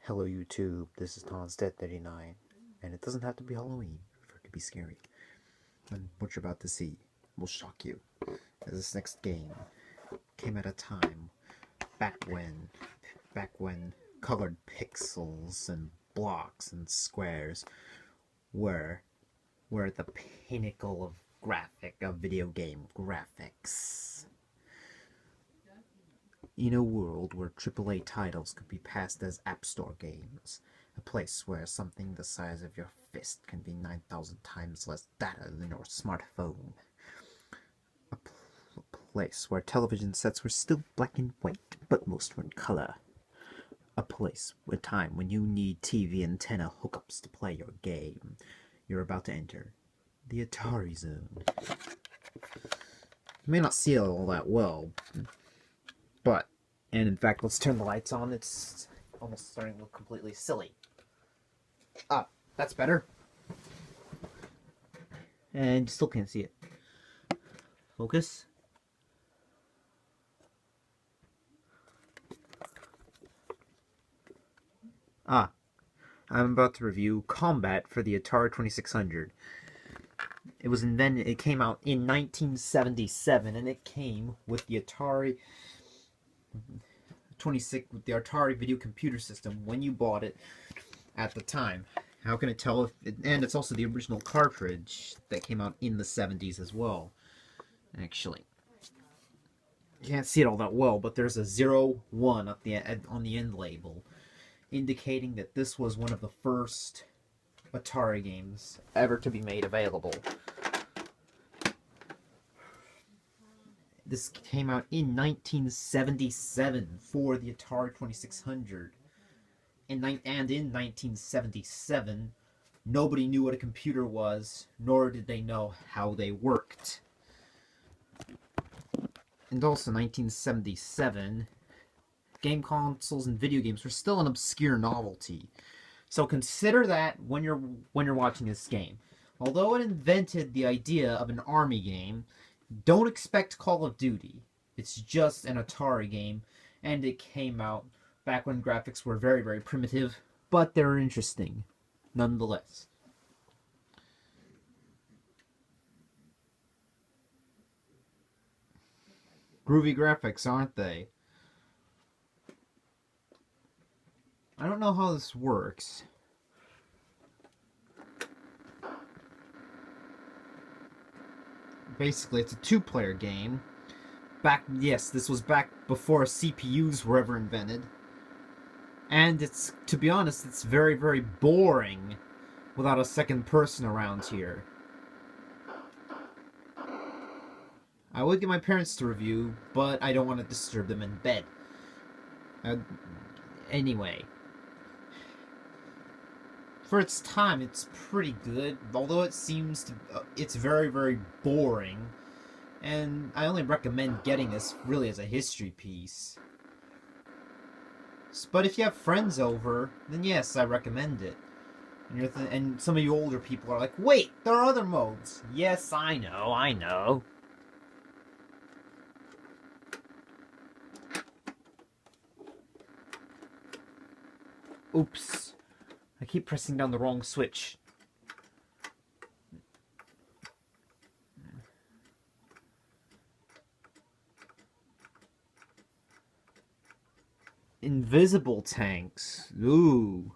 Hello YouTube, this is Tonsdead39, and it doesn't have to be Halloween for it to be scary. And what you're about to see will shock you, as this next game came at a time back when colored pixels and blocks and squares were at the pinnacle of video game graphics. In a world where AAA titles could be passed as App Store games, a place where something the size of your fist can be 9,000 times less data than your smartphone, a place where television sets were still black and white, but most were in color, a time when you need TV antenna hookups to play your game. You're about to enter the Atari zone. You may not see it all that well, and in fact, let's turn the lights on. It's almost starting to look completely silly. Ah, that's better. And you still can't see it. Focus. Ah, I'm about to review Combat for the Atari 2600. It came out in 1977, and it came with the Atari 26 with the Atari video computer system when you bought it at the time. How can it tell if and it's also the original cartridge that came out in the 70s as well. Actually, you can't see it all that well, but there's a 01 on the end label, indicating that this was one of the first Atari games ever to be made available. This came out in 1977 for the Atari 2600. And in 1977, nobody knew what a computer was, nor did they know how they worked. And also 1977, game consoles and video games were still an obscure novelty. So consider that when you're watching this game. Although it invented the idea of an army game, don't expect Call of Duty. It's just an Atari game, and it came out back when graphics were very, very primitive, but they're interesting, nonetheless. Groovy graphics, aren't they? I don't know how this works. Basically, it's a two-player game. This was back before CPUs were ever invented. And to be honest, it's very, very boring without a second person around here. I would get my parents to review, but I don't want to disturb them in bed. Anyway. For its time, it's pretty good, although it's very, very boring, and I only recommend getting this really as a history piece. But if you have friends over, then yes, I recommend it. And some of you older people are like, wait, there are other modes. Yes, I know. Oops. I keep pressing down the wrong switch. Invisible tanks. Ooh.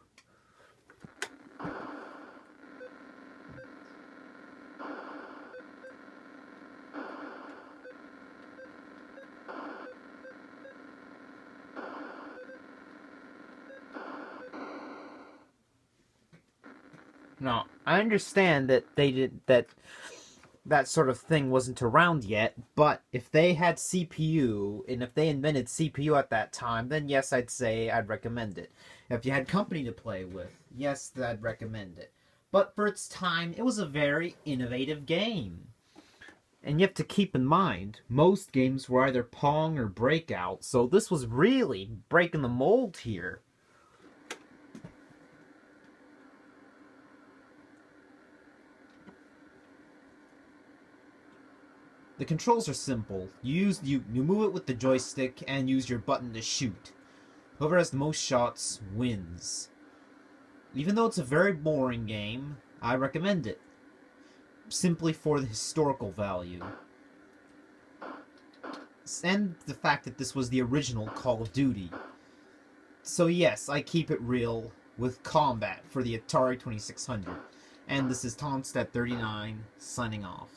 Now, I understand that that sort of thing wasn't around yet, but if they had CPU, and if they invented CPU at that time, then yes, I'd say I'd recommend it. If you had company to play with, yes, I'd recommend it. But for its time, it was a very innovative game. And you have to keep in mind, most games were either Pong or Breakout, so this was really breaking the mold here. The controls are simple. You move it with the joystick and use your button to shoot. Whoever has the most shots wins. Even though it's a very boring game, I recommend it. Simply for the historical value. And the fact that this was the original Call of Duty. So yes, I keep it real with combat for the Atari 2600. And this is Tomstat39, signing off.